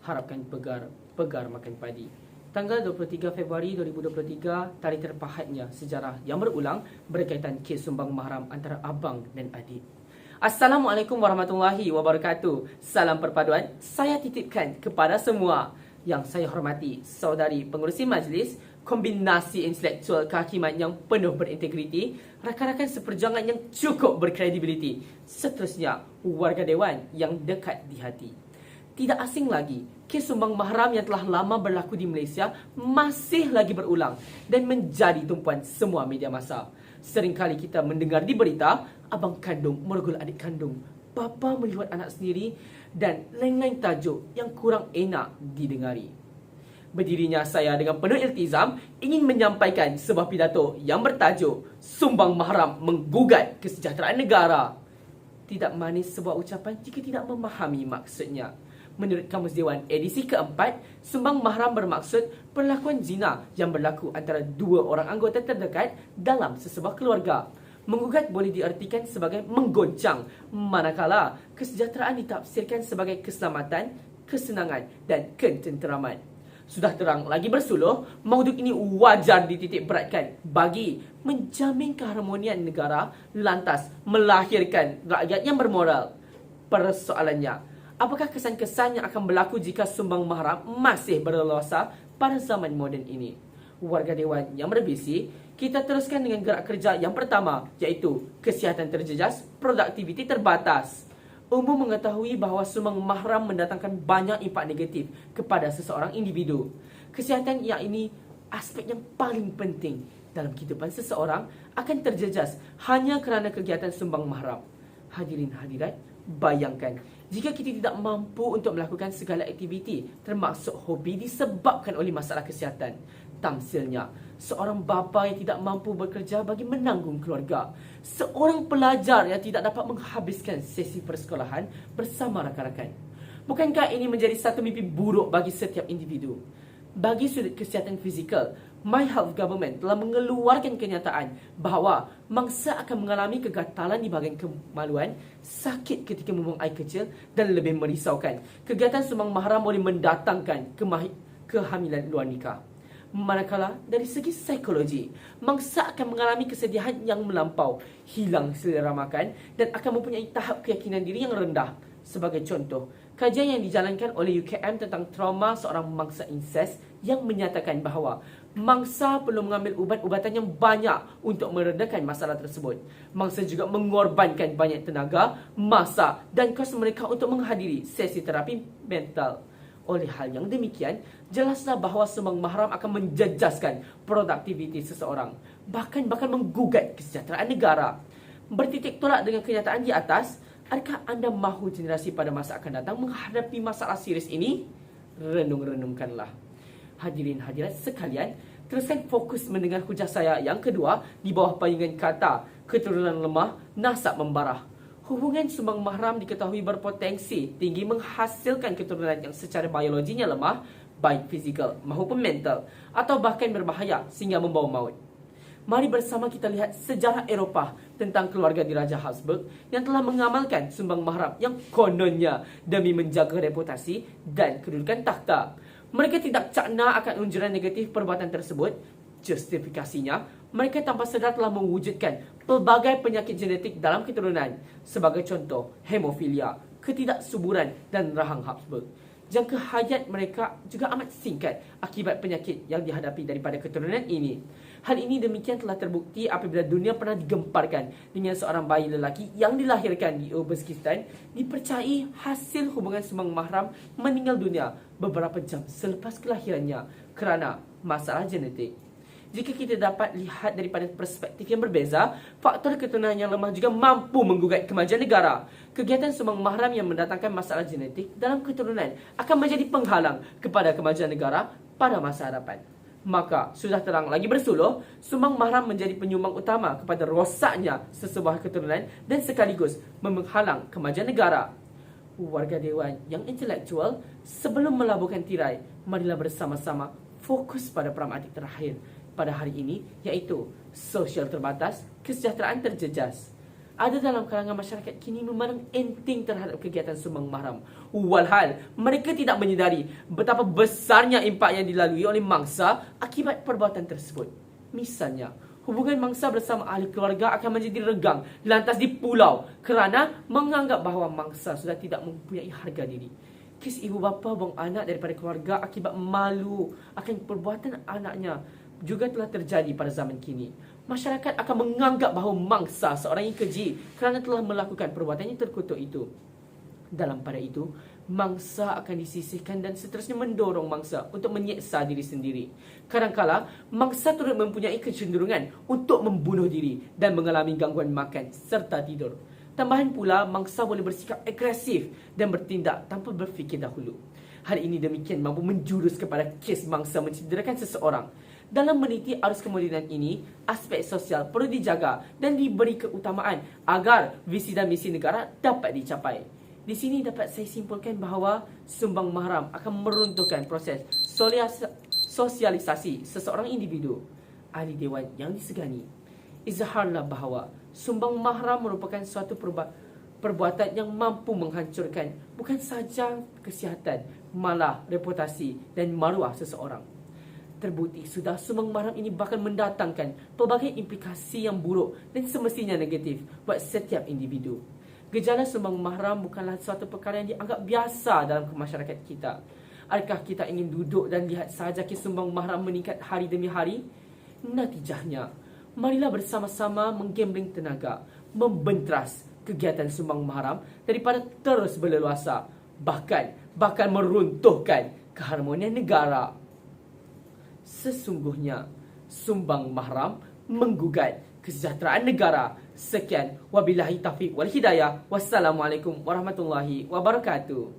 harapkan pegar makan padi. Tanggal 23 Februari 2023, tarikh terpahatnya sejarah yang berulang berkaitan kes sumbang mahram antara abang dan adik. Assalamualaikum warahmatullahi wabarakatuh. Salam perpaduan saya titipkan kepada semua. Yang saya hormati saudari pengerusi majlis, kombinasi intelektual kehakiman yang penuh berintegriti, rakan-rakan seperjuangan yang cukup berkredibiliti, seterusnya warga dewan yang dekat di hati. Tidak asing lagi, kes sumbang mahram yang telah lama berlaku di Malaysia masih lagi berulang dan menjadi tumpuan semua media massa. Seringkali kita mendengar di berita, abang kandung merogol adik kandung, bapa melihat anak sendiri, dan lain-lain tajuk yang kurang enak didengari. Berdirinya saya dengan penuh iltizam ingin menyampaikan sebuah pidato yang bertajuk Sumbang Mahram Menggugat Kesejahteraan Negara. Tidak manis sebuah ucapan jika tidak memahami maksudnya. Menurut Kamus Dewan edisi keempat, sumbang mahram bermaksud perlakuan zina yang berlaku antara dua orang anggota terdekat dalam sesebuah keluarga. Menggugat boleh diartikan sebagai menggoncang, manakala kesejahteraan ditafsirkan sebagai keselamatan, kesenangan dan ketenteraman. Sudah terang lagi bersuluh, mauduk ini wajar dititik beratkan bagi menjamin keharmonian negara, lantas melahirkan rakyat yang bermoral. Persoalannya, apakah kesan-kesan yang akan berlaku jika sumbang mahram masih berleluasa pada zaman moden ini? Warga dewan yang berbisi, kita teruskan dengan gerak kerja yang pertama, iaitu kesihatan terjejas, produktiviti terbatas. Umum mengetahui bahawa sumbang mahram mendatangkan banyak impak negatif kepada seseorang individu. Kesihatan yang ini aspek yang paling penting dalam kehidupan seseorang akan terjejas hanya kerana kegiatan sumbang mahram. Hadirin hadirat, bayangkan jika kita tidak mampu untuk melakukan segala aktiviti termasuk hobi disebabkan oleh masalah kesihatan. Tamsilnya, seorang bapa yang tidak mampu bekerja bagi menanggung keluarga. Seorang pelajar yang tidak dapat menghabiskan sesi persekolahan bersama rakan-rakan. Bukankah ini menjadi satu mimpi buruk bagi setiap individu? Bagi sudut kesihatan fizikal, My Health Government telah mengeluarkan kenyataan bahawa mangsa akan mengalami kegatalan di bahagian kemaluan, sakit ketika membuang air kecil dan lebih merisaukan, kegiatan sumbang mahram boleh mendatangkan kehamilan luar nikah. Manakala dari segi psikologi, mangsa akan mengalami kesedihan yang melampau, hilang selera makan dan akan mempunyai tahap keyakinan diri yang rendah. Sebagai contoh, kajian yang dijalankan oleh UKM tentang trauma seorang mangsa inses yang menyatakan bahawa mangsa perlu mengambil ubat-ubatan yang banyak untuk meredakan masalah tersebut. Mangsa juga mengorbankan banyak tenaga, masa dan kos mereka untuk menghadiri sesi terapi mental. Oleh hal yang demikian, jelaslah bahawa sumbang mahram akan menjejaskan produktiviti seseorang, bahkan menggugat kesejahteraan negara. Bertitik tolak dengan kenyataan di atas, adakah anda mahu generasi pada masa akan datang menghadapi masalah serius ini? Renung-renungkanlah. Hadirin hadirat sekalian, teruskan fokus mendengar hujah saya yang kedua di bawah payungan kata keturunan lemah, nasab membarah. Hubungan sumbang mahram diketahui berpotensi tinggi menghasilkan keturunan yang secara biologinya lemah, baik fizikal maupun mental, atau bahkan berbahaya sehingga membawa maut. Mari bersama kita lihat sejarah Eropah tentang keluarga diraja Habsburg yang telah mengamalkan sumbang mahram yang kononnya demi menjaga reputasi dan kedudukan takhta. Mereka tidak cakna akan unjuran negatif perbuatan tersebut. Justifikasinya, mereka tanpa sedar telah mewujudkan pelbagai penyakit genetik dalam keturunan. Sebagai contoh, hemofilia, ketidaksuburan dan rahang Habsburg. Jangka hayat mereka juga amat singkat akibat penyakit yang dihadapi daripada keturunan ini. Hal ini demikian telah terbukti apabila dunia pernah digemparkan dengan seorang bayi lelaki yang dilahirkan di Uzbekistan dipercayai hasil hubungan sumbang mahram meninggal dunia beberapa jam selepas kelahirannya kerana masalah genetik. Jika kita dapat lihat daripada perspektif yang berbeza, faktor keturunan yang lemah juga mampu menggugat kemajuan negara. Kegiatan sumbang mahram yang mendatangkan masalah genetik dalam keturunan akan menjadi penghalang kepada kemajuan negara pada masa hadapan. Maka, sudah terang lagi bersuluh, sumbang mahram menjadi penyumbang utama kepada rosaknya sesebuah keturunan dan sekaligus menghalang kemajuan negara. Warga dewan yang intelektual, sebelum melabuhkan tirai, marilah bersama-sama fokus pada pragmatik terakhir pada hari ini, iaitu sosial terbatas, kesejahteraan terjejas. ada dalam kalangan masyarakat kini memandang enteng terhadap kegiatan sumbang mahram. Walhal mereka tidak menyedari betapa besarnya impak yang dilalui oleh mangsa akibat perbuatan tersebut. Misalnya, hubungan mangsa bersama ahli keluarga akan menjadi renggang lantas dipulau kerana menganggap bahawa mangsa sudah tidak mempunyai harga diri. Kes ibu bapa buang anak daripada keluarga akibat malu akan perbuatan anaknya juga telah terjadi pada zaman kini. Masyarakat akan menganggap bahawa mangsa seorang yang keji kerana telah melakukan perbuatan yang terkutuk itu. Dalam pada itu, mangsa akan disisihkan dan seterusnya mendorong mangsa untuk menyeksa diri sendiri. Kadangkala, mangsa turut mempunyai kecenderungan untuk membunuh diri dan mengalami gangguan makan serta tidur. Tambahan pula, mangsa boleh bersikap agresif dan bertindak tanpa berfikir dahulu. Hal ini demikian mampu menjurus kepada kes mangsa mencederakan seseorang. Dalam meniti arus kemodenan ini, aspek sosial perlu dijaga dan diberi keutamaan agar visi dan misi negara dapat dicapai. Di sini dapat saya simpulkan bahawa sumbang mahram akan meruntuhkan proses sosialisasi seseorang individu. Ahli Dewan yang disegani, izharlah bahawa sumbang mahram merupakan suatu perbuatan yang mampu menghancurkan bukan sahaja kesihatan, malah reputasi dan maruah seseorang. Terbukti sudah sumbang mahram ini bahkan mendatangkan pelbagai implikasi yang buruk dan semestinya negatif buat setiap individu. Gejala sumbang mahram bukanlah suatu perkara yang dianggap biasa dalam masyarakat kita. Adakah kita ingin duduk dan lihat sahaja kes sumbang mahram meningkat hari demi hari? Natijahnya, marilah bersama-sama menggambling tenaga, membentras kegiatan sumbang mahram daripada terus berleluasa, bahkan meruntuhkan keharmonian negara. Sesungguhnya, sumbang mahram menggugat kesejahteraan negara. Sekian, wabillahi taufiq wal hidayah. Wassalamualaikum warahmatullahi wabarakatuh.